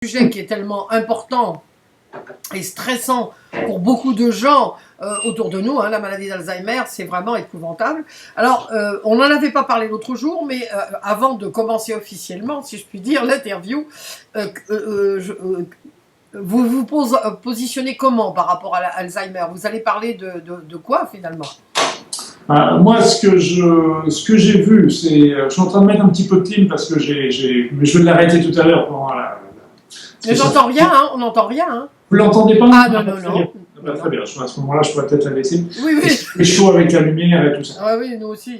Sujet qui est tellement important et stressant pour beaucoup de gens autour de nous, hein, la maladie d'Alzheimer, c'est vraiment épouvantable. Alors, on n'en avait pas parlé l'autre jour, mais avant de commencer officiellement, si je puis dire, l'interview, vous vous positionnez comment par rapport à l'Alzheimer? Vous allez parler de quoi finalement? Moi, ce que j'ai vu, c'est, je suis en train de mettre un petit peu de clim parce que mais je vais l'arrêter tout à l'heure pendant Mais j'entends rien, hein, on n'entend rien. Hein. Vous l'entendez pas? Ah non, non, non. Bah, très bien, à ce moment-là, je pourrais peut-être la laisser. Oui, oui. C'est chaud avec la lumière et tout ça. Ah oui, nous aussi.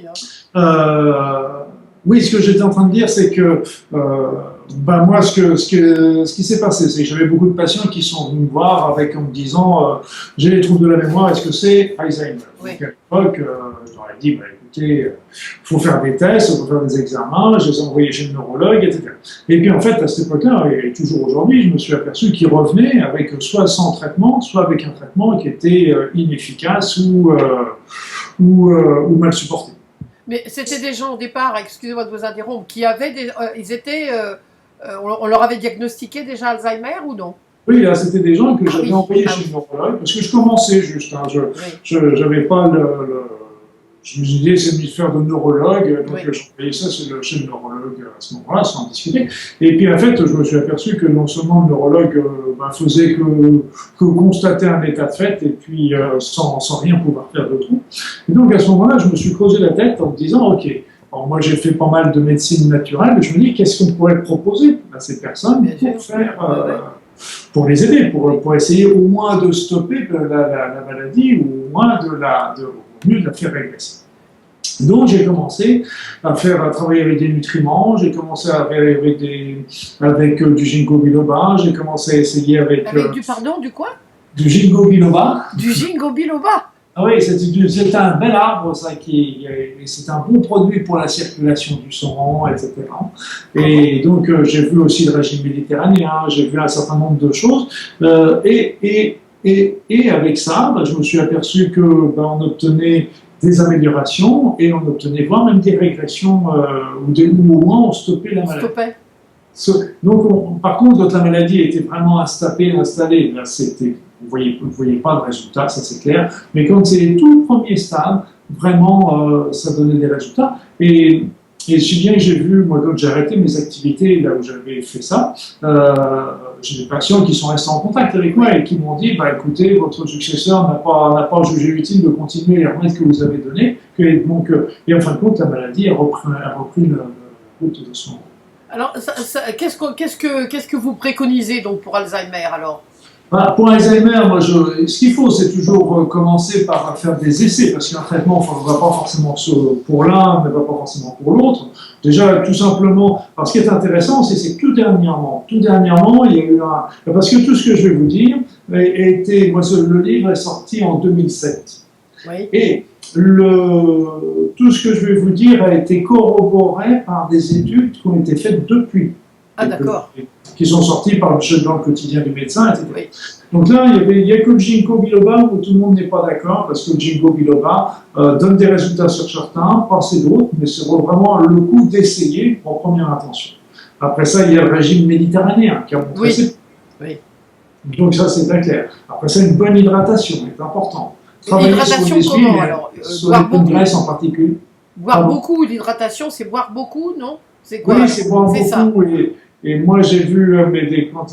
Hein. Oui, ce que j'étais en train de dire, c'est que moi, ce qui s'est passé, c'est que j'avais beaucoup de patients qui sont venus me voir en me disant j'ai des troubles de la mémoire, est-ce que c'est Alzheimer? Oui. Donc à l'époque, je leur ai dit écoutez, il faut faire des tests, il faut faire des examens, je les ai envoyés chez le neurologue, etc. Et puis en fait, à cette époque-là, et toujours aujourd'hui, je me suis aperçu qu'ils revenaient avec soit sans traitement, soit avec un traitement qui était inefficace ou mal supporté. Mais c'était des gens au départ, excusez-moi de vous interrompre, qui avaient on leur avait diagnostiqué déjà Alzheimer ou non? Oui, là, c'était des gens que j'avais envoyés chez le neurologue, parce que je commençais juste, hein, je n'avais pas je me suis dit, c'est mieux de faire de neurologue, donc j'envoyais ça chez le neurologue à ce moment-là, sans en discuter. Et puis en fait, je me suis aperçu que non seulement le neurologue faisait que constater un état de fait, et puis sans rien pouvoir faire de tout. Et donc à ce moment-là, je me suis creusé la tête en me disant, ok, alors moi j'ai fait pas mal de médecine naturelle, et je me dis, qu'est-ce qu'on pourrait proposer à ces personnes pour faire... pour les aider, pour essayer au moins de stopper la maladie, ou au moins mieux de la faire régresser. Donc j'ai commencé à travailler avec des nutriments, j'ai commencé à travailler avec du ginkgo biloba, j'ai commencé à essayer avec du quoi? Du ginkgo biloba. Du ginkgo biloba. Ah oui, c'est un bel arbre, ça, c'est un bon produit pour la circulation du sang, etc. Et donc, j'ai vu aussi le régime méditerranéen, j'ai vu un certain nombre de choses. Et avec ça, je me suis aperçu qu'on obtenait des améliorations et on obtenait voire même des régressions où au moins on stoppait la maladie. Donc, par contre, quand la maladie était vraiment installée, là, vous ne voyez pas de résultats, ça c'est clair, mais quand c'est les tout premiers stades, vraiment, ça donnait des résultats. Et si bien que j'ai vu, moi, quand j'ai arrêté mes activités, là où j'avais fait ça, j'ai des patients qui sont restés en contact avec moi et qui m'ont dit, écoutez, votre successeur n'a pas jugé utile de continuer les remèdes que vous avez donnés, et en fin de compte, la maladie a repris la route de son... Alors, qu'est-ce que vous préconisez donc pour Alzheimer alors? Pour Alzheimer, ce qu'il faut, c'est toujours commencer par faire des essais, parce qu'un traitement ne va pas forcément pour l'un, ne va pas forcément pour l'autre. Déjà, tout simplement, ce qui est intéressant, c'est que tout dernièrement, il y a eu parce que tout ce que je vais vous dire le livre est sorti en 2007. Oui. Et tout ce que je vais vous dire a été corroboré par des études qui ont été faites depuis. Ah, d'accord. Qui sont sortis dans le quotidien du médecin, etc. Oui. Donc là, il n'y a que le ginkgo biloba où tout le monde n'est pas d'accord, parce que le ginkgo biloba donne des résultats sur certains, pas sur d'autres, mais c'est vraiment le coup d'essayer en première intention. Après ça, il y a le régime méditerranéen qui a montré ses... Oui. Donc ça, c'est très clair. Après ça, une bonne hydratation est importante. L'hydratation comment alors? Sur les bonnes graisses en particulier. Boire beaucoup, l'hydratation, c'est boire beaucoup, non? C'est quoi? Oui, c'est boire beaucoup. Ça. Et moi, j'ai vu,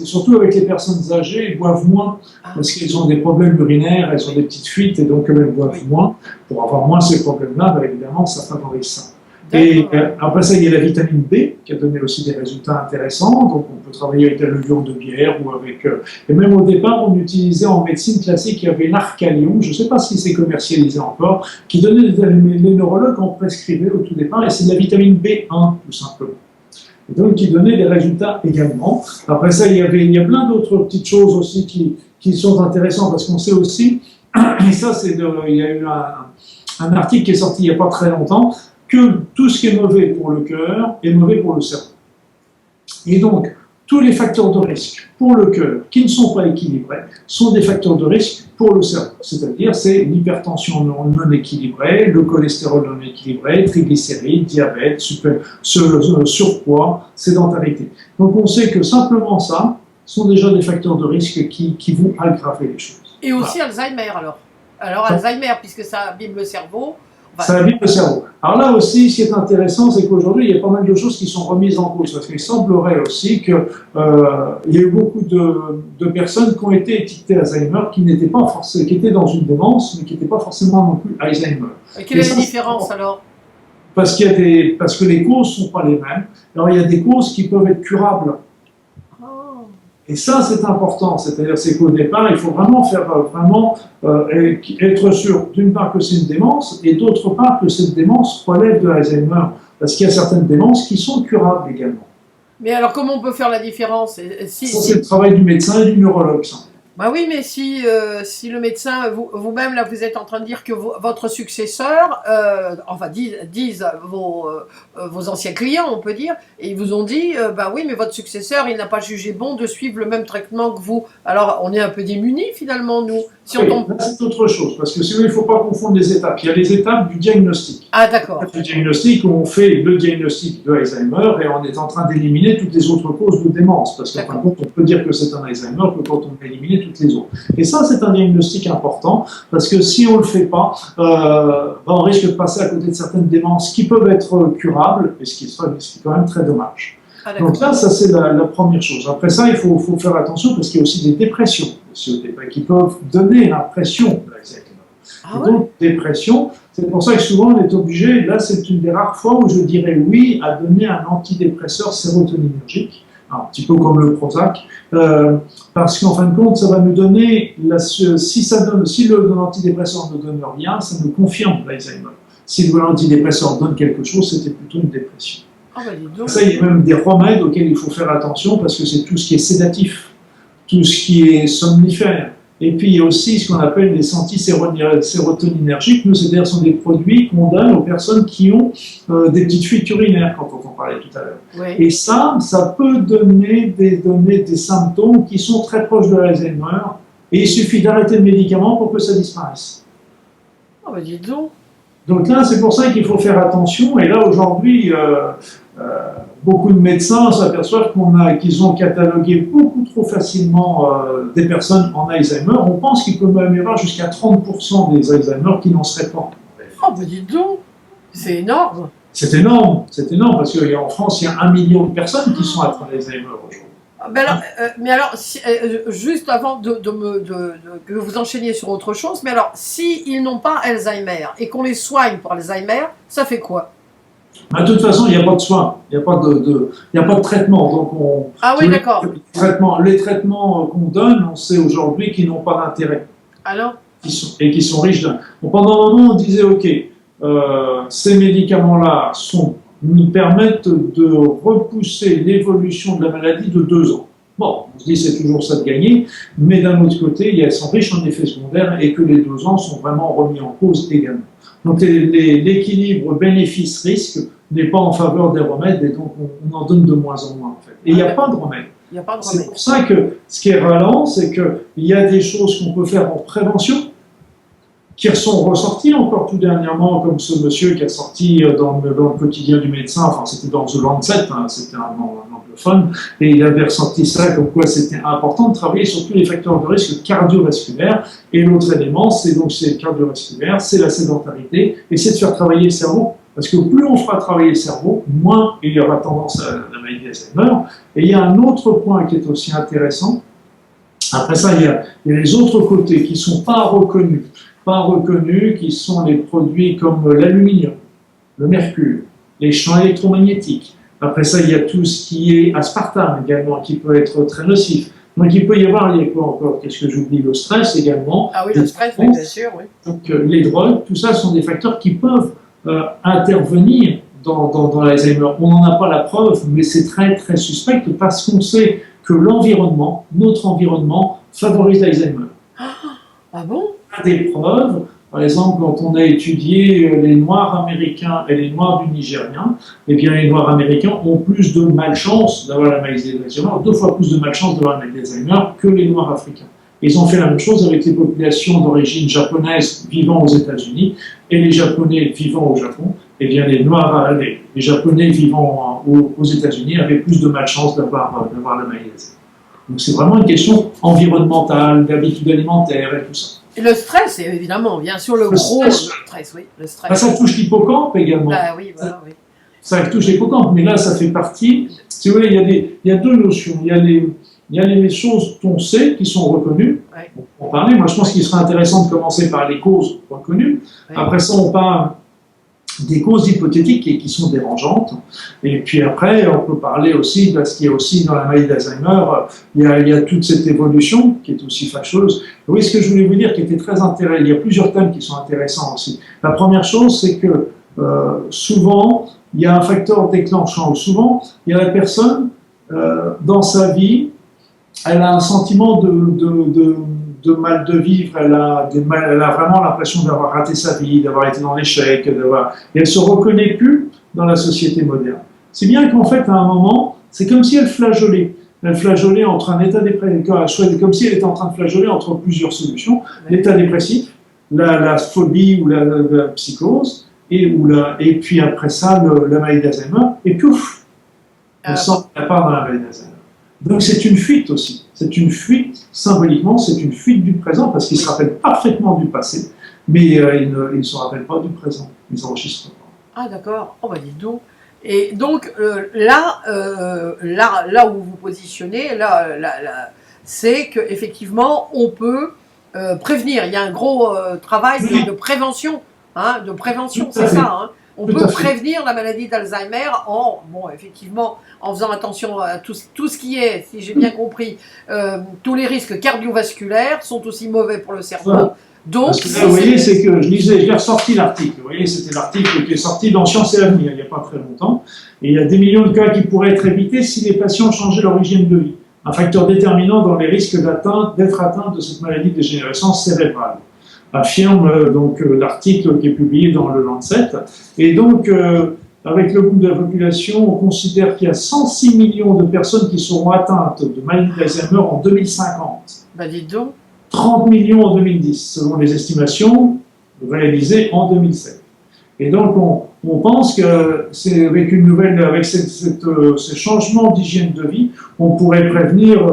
surtout avec les personnes âgées, ils boivent moins parce qu'ils ont des problèmes urinaires, elles ont des petites fuites et donc elles boivent moins. Pour avoir moins ces problèmes-là, évidemment, ça favorise ça. Et après ça, il y a la vitamine B qui a donné aussi des résultats intéressants. Donc, on peut travailler avec la levure de bière ou avec. Et même au départ, on utilisait en médecine classique, il y avait l'Arcalion, je ne sais pas si c'est commercialisé encore, qui donnait les neurologues en prescrivaient au tout départ, et c'est de la vitamine B1, tout simplement. Et donc, qui donnait des résultats également. Après ça, il y a plein d'autres petites choses aussi qui sont intéressantes, parce qu'on sait aussi, et ça, il y a eu un article qui est sorti il n'y a pas très longtemps, que tout ce qui est mauvais pour le cœur est mauvais pour le cerveau. Et donc, tous les facteurs de risque pour le cœur qui ne sont pas équilibrés sont des facteurs de risque pour le cerveau. C'est-à-dire, c'est l'hypertension non équilibrée, le cholestérol non équilibré, triglycérides, diabète, surpoids, sédentarité. Donc, on sait que simplement ça, sont déjà des facteurs de risque qui vont aggraver les choses. Et aussi Alzheimer alors. Alors Alzheimer, puisque ça abîme le cerveau. Ça abîme le cerveau. Alors là aussi, ce qui est intéressant, c'est qu'aujourd'hui, il y a pas mal de choses qui sont remises en cause. Parce qu'il semblerait aussi qu'il y a eu beaucoup de personnes qui ont été étiquetées Alzheimer, qui étaient dans une démence, mais qui n'étaient pas forcément non plus Alzheimer. Et quelle est la différence alors? Parce que les causes ne sont pas les mêmes. Alors il y a des causes qui peuvent être curables. Et ça, c'est important. C'est-à-dire qu'au départ, il faut vraiment être sûr, d'une part, que c'est une démence, et d'autre part, que cette démence relève de Alzheimer. Parce qu'il y a certaines démences qui sont curables également. Mais alors, comment on peut faire la différence? Ça, c'est le travail du médecin et du neurologue, ça. Bah oui, mais si le médecin, vous-même, là, vous êtes en train de dire que votre successeur, enfin, disent vos anciens clients, on peut dire, et ils vous ont dit, bah oui, mais votre successeur, il n'a pas jugé bon de suivre le même traitement que vous. Alors, on est un peu démunis, finalement, nous. Si oui, là, c'est autre chose, parce que il ne faut pas confondre les étapes. Il y a les étapes du diagnostic. Ah, d'accord. Du diagnostic, où on fait le diagnostic de Alzheimer et on est en train d'éliminer toutes les autres causes de démence. Parce qu'en fin de compte, on peut dire que c'est un Alzheimer que quand on a éliminé toutes les autres. Et ça, c'est un diagnostic important, parce que si on ne le fait pas, on risque de passer à côté de certaines démences qui peuvent être curables, et ce qui est quand même très dommage. Ah, donc là, ça c'est la première chose. Après ça, il faut faire attention, parce qu'il y a aussi des dépressions qui peuvent donner l'impression de l'Alzheimer. Ah ouais. Donc, dépression, c'est pour ça que souvent on est obligé, là c'est une des rares fois où je dirais oui à donner un antidépresseur sérotoninergique, un petit peu comme le Prozac, parce qu'en fin de compte, ça va nous donner, si l'antidépresseur ne donne rien, ça nous confirme l'Alzheimer. Si l'antidépresseur donne quelque chose, c'était plutôt une dépression. Ah bah, dis donc. Ça, il y a même des remèdes auxquels il faut faire attention, parce que c'est tout ce qui est sédatif, tout ce qui est somnifère. Et puis, il y a aussi ce qu'on appelle des anti-sérotoninergiques. C'est-à-dire ce sont des produits qu'on donne aux personnes qui ont des petites fuites urinaires, quand on en parlait tout à l'heure. Oui. Et ça peut donner des symptômes qui sont très proches de l'Alzheimer. Et il suffit d'arrêter le médicament pour que ça disparaisse. Oh, bah dis donc. Donc là, c'est pour ça qu'il faut faire attention. Et là, aujourd'hui, beaucoup de médecins s'aperçoivent qu'ils ont catalogué beaucoup trop facilement des personnes en Alzheimer. On pense qu'il peut même y avoir jusqu'à 30% des Alzheimer qui n'en seraient pas. Oh, ben dis donc, c'est énorme. C'est énorme, parce qu'en France, il y a 1 million de personnes qui sont atteintes d'Alzheimer aujourd'hui. Mais alors, juste avant que vous enchaîniez sur autre chose, mais alors, s'ils n'ont pas Alzheimer et qu'on les soigne pour Alzheimer, ça fait quoi? De toute façon, il n'y a pas de soins, il n'y a pas de traitement. Donc ah oui, d'accord. Les traitements qu'on donne, on sait aujourd'hui qu'ils n'ont pas d'intérêt. Alors? Et qui sont riches d'un. Pendant un moment, on disait, OK, ces médicaments-là nous permettent de repousser l'évolution de la maladie de 2 ans. Bon, on se dit c'est toujours ça de gagner, mais d'un autre côté, elles sont riches en effets secondaires et que les 2 ans sont vraiment remis en cause également. Donc l'équilibre bénéfice-risque n'est pas en faveur des remèdes et donc on en donne de moins en moins en fait. Et il n'y a pas de remède. C'est pour ça que ce qui est ralent, c'est qu'il y a des choses qu'on peut faire en prévention, qui sont ressortis encore tout dernièrement, comme ce monsieur qui a sorti dans le quotidien du médecin, enfin c'était dans The Lancet, c'était un anglophone, et il avait ressorti ça comme quoi c'était important de travailler sur tous les facteurs de risque cardiovasculaires, et l'autre élément, c'est cardiovasculaire, c'est la sédentarité, et c'est de faire travailler le cerveau, parce que plus on fera travailler le cerveau, moins il y aura tendance à la maladie d'Alzheimer. Et il y a un autre point qui est aussi intéressant, après ça il y a les autres côtés qui ne sont pas reconnus, qui sont les produits comme l'aluminium, le mercure, les champs électromagnétiques. Après ça, il y a tout ce qui est aspartame également, qui peut être très nocif. Donc il peut y avoir, il y a quoi encore? Qu'est-ce que j'oublie? Le stress également. Ah oui, le stress, oui, bien sûr, oui. Donc les drogues, tout ça sont des facteurs qui peuvent intervenir dans l'Alzheimer. On n'en a pas la preuve, mais c'est très très suspect parce qu'on sait que notre environnement, favorise l'Alzheimer. Ah bon? Des preuves, par exemple, quand on a étudié les Noirs américains et les Noirs du Nigérien, eh bien les Noirs américains ont plus de malchance d'avoir la maladie d'Alzheimer, 2 fois plus de malchance d'avoir la maladie d'Alzheimer que les Noirs africains. Ils ont fait la même chose avec les populations d'origine japonaise vivant aux États-Unis et les Japonais vivant au Japon. Eh bien les Japonais vivant aux États-Unis avaient plus de malchance d'avoir la maladie d'Alzheimer. Donc c'est vraiment une question environnementale, d'habitude alimentaire et tout ça. Et le stress, évidemment, bien sûr, le gros stress, oui. Le stress. Bah, ça touche l'hippocampe également. Bah, oui, voilà, oui. Ça touche l'hippocampe, mais là, ça fait partie. Si vous voulez, il y a deux notions. Il y a les choses qu'on sait, qui sont reconnues. Ouais. On peut en parler. Moi, je pense qu'il serait intéressant de commencer par les causes reconnues. Ouais. Après ça, on parle des causes hypothétiques et qui sont dérangeantes. Et puis après, on peut parler aussi, parce qu'il y a aussi dans la maladie d'Alzheimer, il y a toute cette évolution qui est aussi fâcheuse. Oui, ce que je voulais vous dire qui était très intéressant, il y a plusieurs thèmes qui sont intéressants aussi. La première chose, c'est que souvent, il y a un facteur déclenchant. Souvent, il y a la personne, dans sa vie, elle a un sentiment de mal de vivre, elle a vraiment l'impression d'avoir raté sa vie, d'avoir été dans l'échec, et elle ne se reconnaît plus dans la société moderne. C'est bien qu'en fait, à un moment, c'est comme si elle flageolait. Elle flageolait entre un état dépressif, comme si elle était en train de flageoler entre plusieurs solutions, l'état dépressif, la phobie ou la psychose, et puis après ça, la maladie d'Alzheimer, et pouf, on sent la part dans la maladie d'Alzheimer. Donc c'est une fuite aussi. C'est une fuite, symboliquement, c'est une fuite du présent, parce qu'ils se rappellent parfaitement du passé, mais ils ne se rappellent pas du présent. Ils enregistrent pas. Ah d'accord, oh bah dites donc. Et donc là où vous vous positionnez, c'est qu'effectivement on peut prévenir. Il y a un gros travail de prévention, hein, c'est ça. Hein. On peut prévenir la maladie d'Alzheimer effectivement, en faisant attention à tout ce qui est, si j'ai bien compris, tous les risques cardiovasculaires sont aussi mauvais pour le cerveau. Voilà. Donc, parce que là, vous voyez, c'est que j'ai ressorti l'article. Vous voyez, c'était l'article qui est sorti dans Sciences et Avenir il n'y a pas très longtemps. Et il y a des millions de cas qui pourraient être évités si les patients changeaient leur hygiène de vie. Un facteur déterminant dans les risques d'être atteint de cette maladie de dégénérescence cérébrale. Affirme donc l'article qui est publié dans le Lancet. Et donc, avec le groupe de la population, on considère qu'il y a 106 millions de personnes qui seront atteintes de maladie d'Alzheimer en 2050. Bah dites donc. 30 millions en 2010, selon les estimations réalisées en 2007. Et donc, on pense que c'est avec ces changements d'hygiène de vie, on pourrait prévenir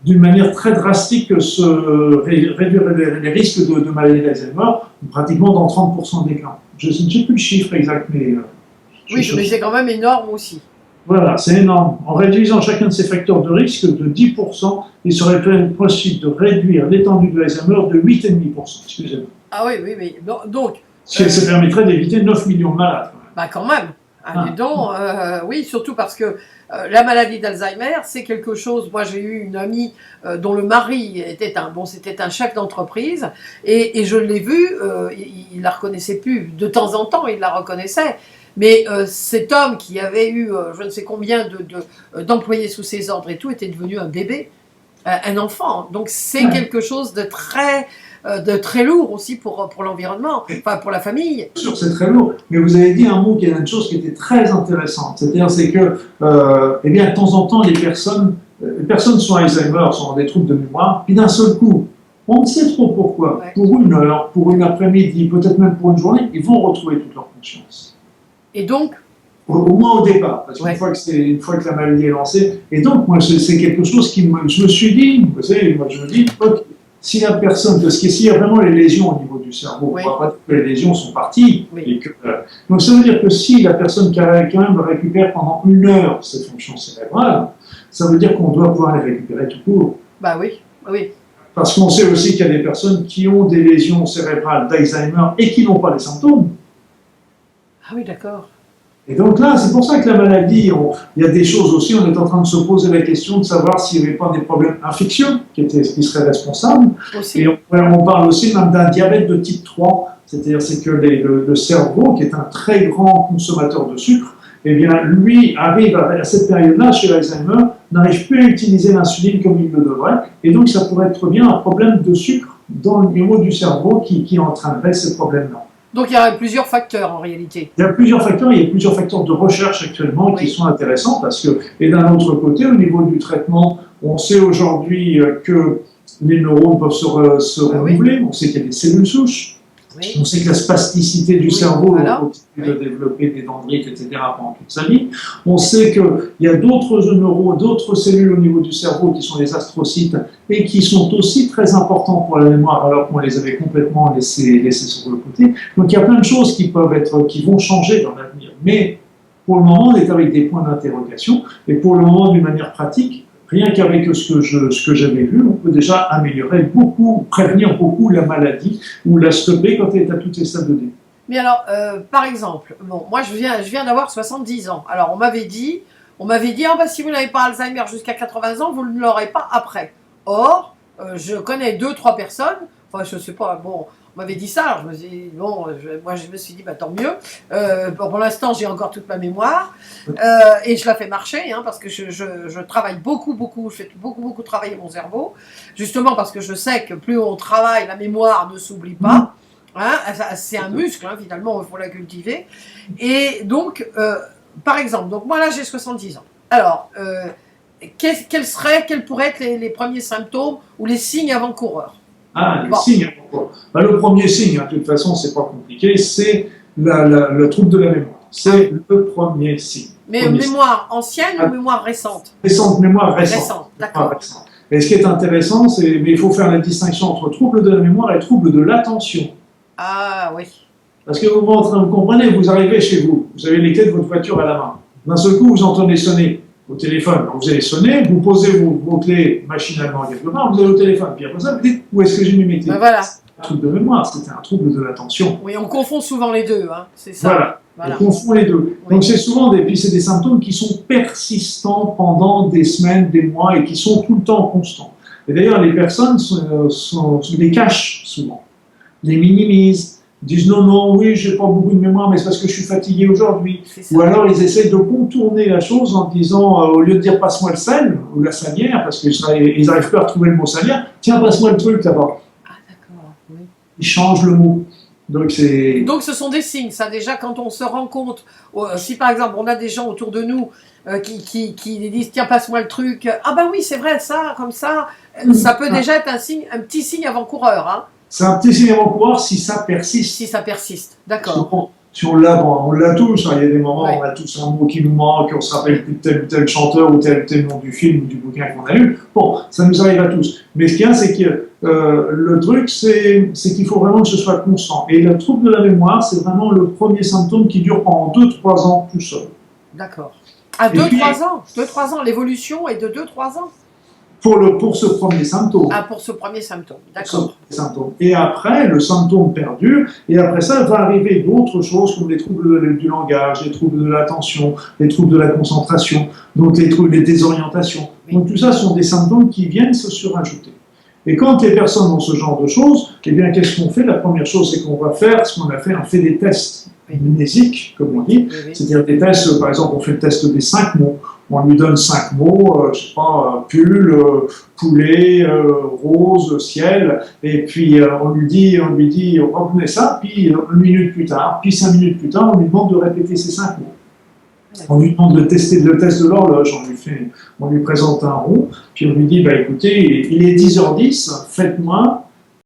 d'une manière très drastique réduire les risques de maladie d'Alzheimer, pratiquement dans 30% des cas. Je ne sais plus le chiffre exact, mais... oui, mais c'est quand même énorme aussi. Voilà, c'est énorme. En réduisant chacun de ces facteurs de risque de 10%, il serait possible de réduire l'étendue de l'Alzheimer de 8,5%. Excusez-moi. Ah oui, donc... Ça permettrait d'éviter 9 millions de malades. Bah quand même. Donc, oui, surtout parce que la maladie d'Alzheimer, c'est quelque chose... Moi, j'ai eu une amie dont le mari était c'était un chef d'entreprise, et je l'ai vu, il la reconnaissait plus. De temps en temps, il la reconnaissait. Mais cet homme qui avait eu je ne sais combien d'employés sous ses ordres et tout, était devenu un bébé, un enfant. Donc c'est quelque chose de très lourd aussi pour l'environnement, enfin pour la famille. Sûr, c'est très lourd. Mais vous avez dit un mot qui est une chose qui était très intéressante. C'est-à-dire c'est que, eh bien, de temps en temps, les personnes sont Alzheimer, sont dans des troubles de mémoire, puis d'un seul coup, on ne sait trop pourquoi. Ouais. Pour une heure, pour une après-midi, peut-être même pour une journée, ils vont retrouver toute leur conscience. Et donc au moins au départ, parce qu'une fois que la maladie est lancée, et donc moi c'est quelque chose je me suis dit, vous savez, moi je me dis, si la personne, parce qu'il y a vraiment les lésions au niveau du cerveau, on ne va pas dire que les lésions sont parties, et donc ça veut dire que si la personne quand même récupère pendant une heure cette fonction cérébrale, ça veut dire qu'on doit pouvoir les récupérer tout court. Bah oui, oui. Parce qu'on sait aussi qu'il y a des personnes qui ont des lésions cérébrales d'Alzheimer et qui n'ont pas les symptômes. Ah oui, d'accord. Et donc là, c'est pour ça que la maladie, il y a des choses aussi, on est en train de se poser la question de savoir s'il n'y avait pas des problèmes infectieux qui seraient responsables. Aussi. Et on parle aussi même d'un diabète de type 3, c'est-à-dire c'est que le cerveau, qui est un très grand consommateur de sucre, eh bien, lui arrive à cette période-là, chez l'Alzheimer, n'arrive plus à utiliser l'insuline comme il le devrait, et donc ça pourrait être bien un problème de sucre dans le niveau du cerveau qui entraînerait ces problèmes-là. Donc il y a plusieurs facteurs en réalité. Il y a plusieurs facteurs de recherche actuellement qui sont intéressants parce que, et d'un autre côté, au niveau du traitement, on sait aujourd'hui que les neurones peuvent se renouveler, on sait qu'il y a des cellules souches. Oui. On sait que la spasticité du cerveau voilà. continue de développer des dendrites, etc. pendant toute sa vie. On sait qu'il y a d'autres neurones, d'autres cellules au niveau du cerveau qui sont les astrocytes et qui sont aussi très importants pour la mémoire alors qu'on les avait complètement laissés sur le côté. Donc il y a plein de choses qui vont changer dans l'avenir. Mais pour le moment, on est avec des points d'interrogation et pour le moment, d'une manière pratique, rien qu'avec ce que j'avais vu, on peut déjà améliorer beaucoup, prévenir beaucoup la maladie ou la stopper quand elle est à toutes les stades de début. Mais alors, par exemple, bon, moi je viens d'avoir 70 ans. Alors on m'avait dit, ah bah si vous n'avez pas Alzheimer jusqu'à 80 ans, vous ne l'aurez pas après. Or, je connais 2-3 personnes, enfin je sais pas, bon, on m'avait dit ça, alors je me suis dit, bon, moi je me suis dit, bah tant mieux. Pour l'instant, j'ai encore toute ma mémoire et je la fais marcher, hein, parce que je travaille beaucoup, je fais beaucoup travailler mon cerveau, justement parce que je sais que plus on travaille, la mémoire ne s'oublie pas. Hein, c'est un muscle, hein, finalement, il faut la cultiver. Et donc, par exemple, donc moi là j'ai 70 ans. Alors, quels pourraient être les premiers symptômes ou les signes avant-coureurs? Ah, les signes avant-coureurs. Ben, le premier signe, hein, de toute façon, c'est pas compliqué, c'est le trouble de la mémoire. C'est le premier signe. Mais mémoire ancienne ou mémoire récente? Mémoire récente. D'accord. Et ce qui est intéressant, mais il faut faire la distinction entre trouble de la mémoire et trouble de l'attention. Ah oui. Parce que vous comprenez, vous arrivez chez vous, vous avez les clés de votre voiture à la main. D'un seul coup, vous entendez sonner au téléphone. Donc, vous allez sonner, vous posez vos clés machinalement quelque part, vous allez au téléphone. Puis après ça, vous dites, où est-ce que j'ai mis mes clés? Voilà. C'est un trouble de mémoire, c'était un trouble de l'attention. Oui, on confond souvent les deux, hein, c'est ça. Voilà. On confond les deux. Oui. Donc c'est souvent des symptômes qui sont persistants pendant des semaines, des mois et qui sont tout le temps constants. Et d'ailleurs, les personnes les cachent souvent, les minimisent, disent non, oui, j'ai pas beaucoup de mémoire, mais c'est parce que je suis fatigué aujourd'hui. Ou alors ils essayent de contourner la chose en disant, au lieu de dire passe-moi le sel ou la salière, parce qu'ils n'arrivent pas à retrouver le mot salière, tiens, passe-moi le truc là-bas. Ah d'accord, oui. Ils changent le mot. Donc ce sont des signes, ça déjà quand on se rend compte, si par exemple on a des gens autour de nous qui disent tiens passe-moi le truc, ah bah oui c'est vrai ça, comme ça peut déjà être un petit signe avant-coureur. Hein. C'est un petit signe avant-coureur si ça persiste. Si ça persiste, d'accord. Si on l'a, on l'a tous, hein. Il y a des moments où on a tous un mot qui nous manque, on ne se rappelle plus de tel ou tel chanteur ou tel nom du film ou du bouquin qu'on a lu. Bon, ça nous arrive à tous. Mais ce qu'il y a, c'est que le truc, c'est qu'il faut vraiment que ce soit constant. Et le trouble de la mémoire, c'est vraiment le premier symptôme qui dure pendant 2-3 ans tout seul. D'accord. À 2-3 ans 2-3 ans, l'évolution est de 2-3 ans pour ce premier symptôme. Ah, pour ce premier symptôme, d'accord. Et après, le symptôme perdure, et après ça, va arriver d'autres choses comme les troubles du langage, les troubles de l'attention, les troubles de la concentration, donc les désorientations. Oui. Donc tout ça sont des symptômes qui viennent se surajouter. Et quand les personnes ont ce genre de choses, eh bien, qu'est-ce qu'on fait? La première chose, c'est qu'on va faire ce qu'on a fait, on fait des tests mnésiques, comme on dit, c'est-à-dire des tests, par exemple, on fait le test des 5 mots. On lui donne 5 mots, je sais pas, pull, poulet, rose, ciel, et puis on lui dit, revenez ça, puis 1 minute plus tard, puis 5 minutes plus tard, on lui demande de répéter ces 5 mots. On lui demande le test de l'horloge, on lui présente un rond, puis on lui dit, bah écoutez, il est 10h10, faites-moi